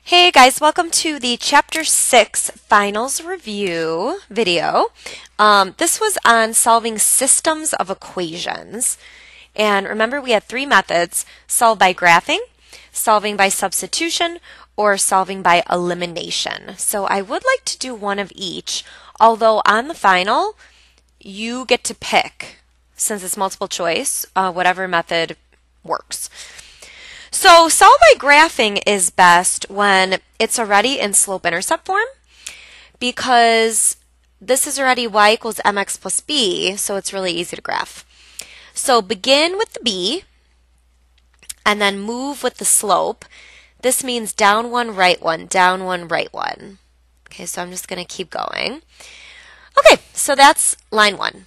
Hey guys, welcome to the Chapter 6 Finals Review video. This was on solving systems of equations. And remember we had three methods: solve by graphing, solving by substitution, or solving by elimination. So I would like to do one of each, although on the final you get to pick, since it's multiple choice, whatever method works. So solve by graphing is best when it's already in slope-intercept form, because this is already y equals mx plus b, so it's really easy to graph. So begin with the b, and then move with the slope. This means down one, right one, down one, right one. Okay, so I'm just going to keep going. Okay, so that's line 1.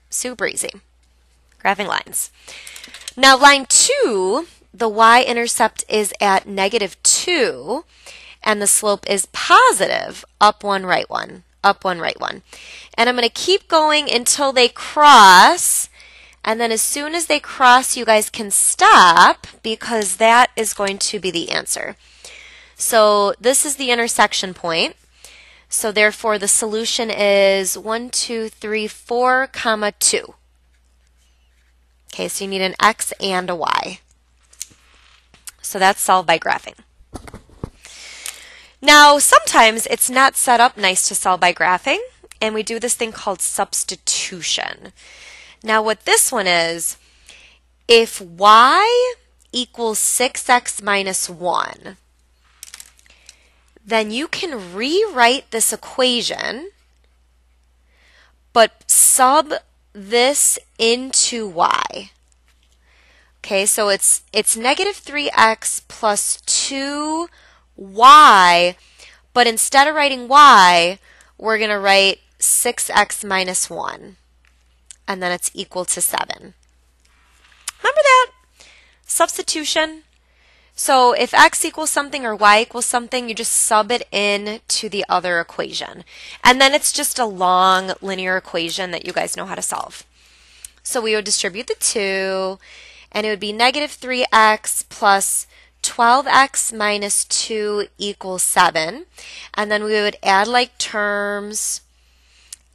Super easy. Graphing lines. Now line 2, the y-intercept is at -2, and the slope is positive, up 1, right 1, up 1, right 1. And I'm going to keep going until they cross, and then as soon as they cross, you guys can stop, because that is going to be the answer. So this is the intersection point. So therefore, the solution is 1, 2, 3, 4, 2. Okay, so you need an x and a y. So that's solved by graphing. Now, sometimes it's not set up nice to solve by graphing, and we do this thing called substitution. Now, what this one is, if y equals 6x minus 1, then you can rewrite this equation, but sub this into y. Okay, so it's -3x plus 2y, but instead of writing y, we're going to write 6x minus 1, and then it's equal to 7. Remember that? Substitution. So if x equals something or y equals something, you just sub it in to the other equation. And then it's just a long linear equation that you guys know how to solve. So we would distribute the 2, and it would be -3x plus 12x minus 2 equals 7. And then we would add like terms,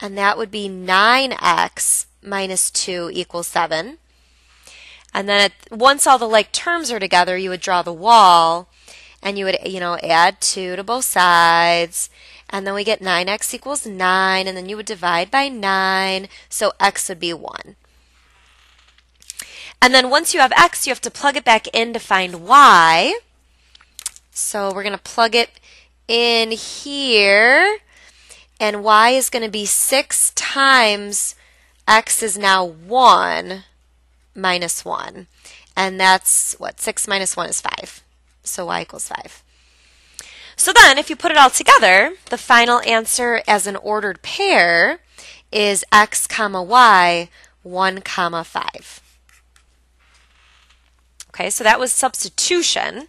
and that would be 9x minus 2 equals 7. And then once all the like terms are together, you would draw the wall, and you would, add 2 to both sides. And then we get 9x equals 9, and then you would divide by 9, so x would be 1. And then once you have x, you have to plug it back in to find y. So we're going to plug it in here, and y is going to be 6 times x is now 1 minus 1. And that's what? 6 minus 1 is 5. So y equals 5. So then if you put it all together, the final answer as an ordered pair is x comma y 1 comma 5. Okay, so that was substitution.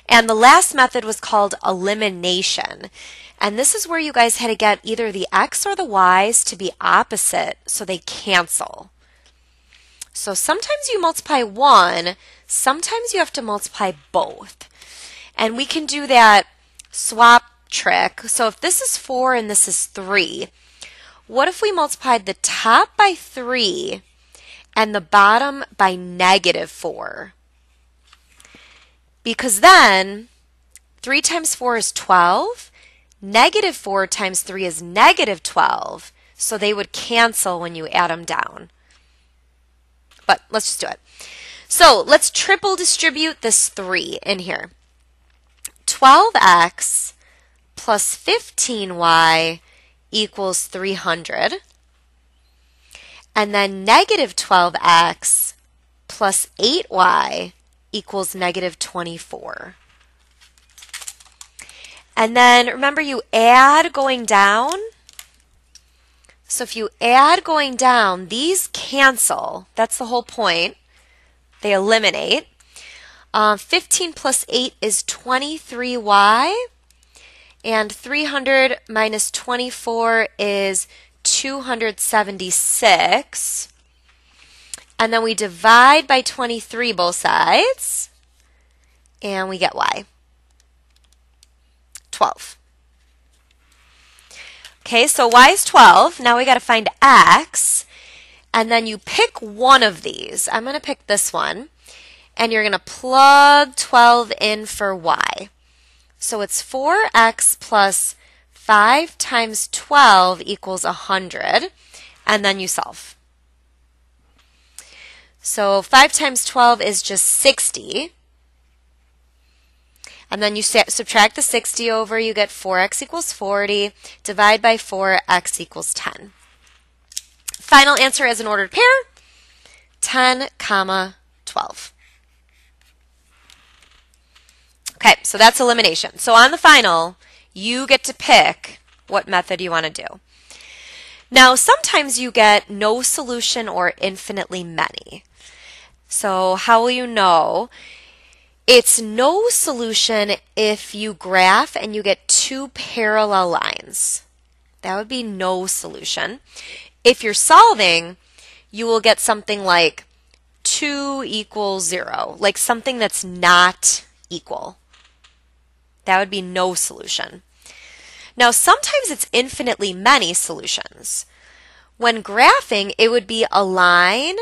And the last method was called elimination. And this is where you guys had to get either the x or the y's to be opposite so they cancel. So sometimes you multiply one, sometimes you have to multiply both. And we can do that swap trick. So if this is 4 and this is 3, what if we multiplied the top by 3 and the bottom by -4? Because then 3 times 4 is 12, -4 times 3 is -12, so they would cancel when you add them down. But let's just do it. So let's triple distribute this 3 in here. 12x plus 15y equals 300. And then -12x plus 8y equals -24. And then remember, you add going down. So if you add going down, these cancel. That's the whole point. They eliminate. 15 plus 8 is 23y. And 300 minus 24 is 276. And then we divide by 23 both sides, and we get y. 12. Okay, so y is 12. Now we got to find x, and then you pick one of these. I'm going to pick this one, and you're going to plug 12 in for y. So it's 4x plus 5 times 12 equals 100, and then you solve. So 5 times 12 is just 60. And then you subtract the 60 over, you get 4x equals 40. Divide by 4, x equals 10. Final answer as an ordered pair, 10, 12. Okay, so that's elimination. So on the final, you get to pick what method you want to do. Now, sometimes you get no solution or infinitely many. So how will you know? It's no solution if you graph and you get two parallel lines. That would be no solution. If you're solving, you will get something like 2 equals 0, like something that's not equal. That would be no solution. Now, sometimes it's infinitely many solutions. When graphing, it would be a line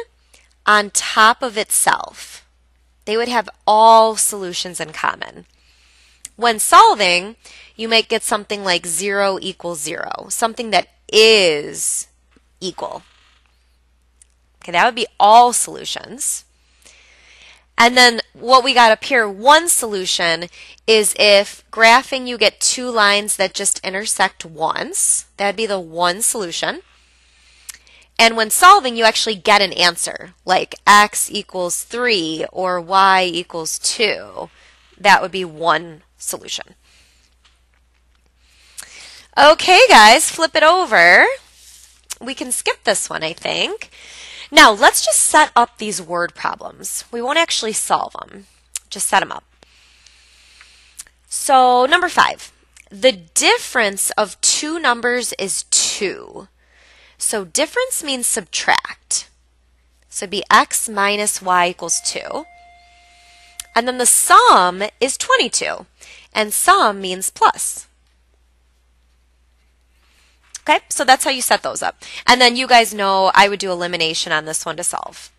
on top of itself. They would have all solutions in common. When solving, you might get something like 0 equals 0, something that is equal. Okay, that would be all solutions. And then what we got up here, one solution, is if graphing you get two lines that just intersect once. That would be the one solution. And when solving, you actually get an answer, like x equals 3 or y equals 2. That would be one solution. Okay, guys, flip it over. We can skip this one, I think. Now, let's just set up these word problems. We won't actually solve them. Just set them up. So, number 5. The difference of two numbers is 2. So difference means subtract. So it'd be x minus y equals 2. And then the sum is 22. And sum means plus. Okay, so that's how you set those up. And then you guys know I would do elimination on this one to solve.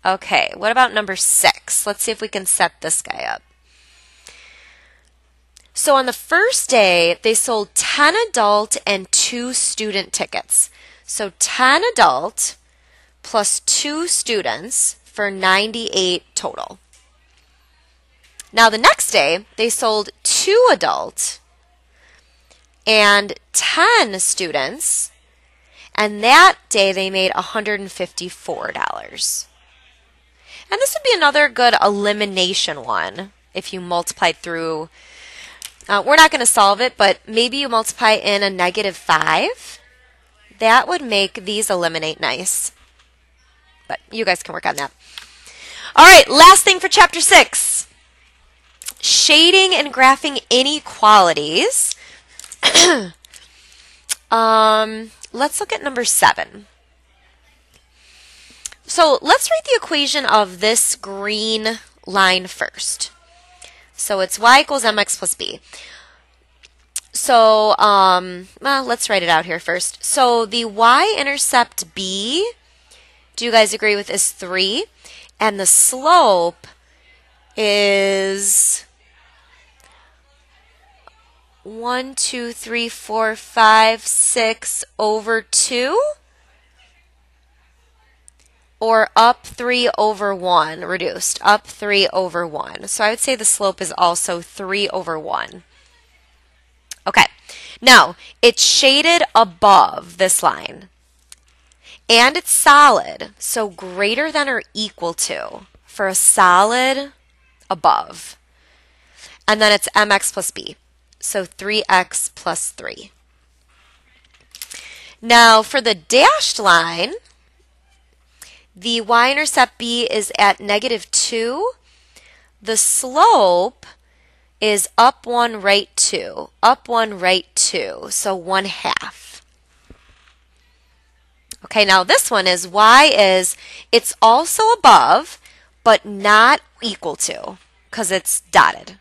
Okay, what about number 6? Let's see if we can set this guy up. So on the first day, they sold 10 adult and 2 student tickets. So 10 adult plus 2 students for 98 total. Now the next day, they sold 2 adult and 10 students, and that day they made $154. And this would be another good elimination one if you multiplied through. We're not going to solve it, but maybe you multiply in a -5. That would make these eliminate nice. But you guys can work on that. All right, last thing for chapter 6. Shading and graphing inequalities. Let's look at number 7. So let's write the equation of this green line first. So it's y equals mx plus b. So let's write it out here first. So the y-intercept b, do you guys agree with, is 3? And the slope is 1, 2, 3, 4, 5, 6 over 2? Or up 3 over 1, reduced, up 3 over 1. So I would say the slope is also 3 over 1. Okay, now it's shaded above this line. And it's solid, so greater than or equal to for a solid above. And then it's mx plus b, so 3x plus 3. Now for the dashed line, the y-intercept b is at -2. The slope is up 1, right 2. Up 1, right 2. So 1/2. Okay, now this one is it's also above, but not equal to, because it's dotted.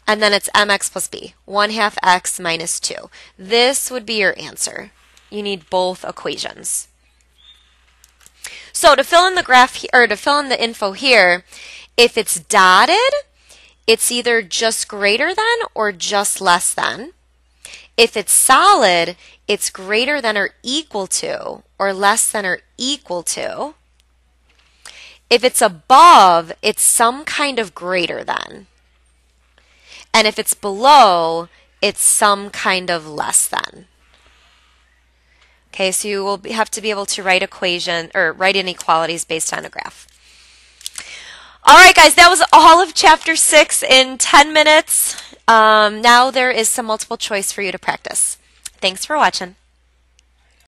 and then it's mx plus b, 1/2 x minus 2. This would be your answer. You need both equations. So to fill in the graph, or to fill in the info here, if it's dotted, it's either just greater than or just less than. If it's solid, it's greater than or equal to or less than or equal to. If it's above, it's some kind of greater than. And if it's below, it's some kind of less than. Okay, so you will have to be able to write write inequalities based on a graph. All right, guys, that was all of Chapter 6 in 10 minutes. Now there is some multiple choice for you to practice. Thanks for watching.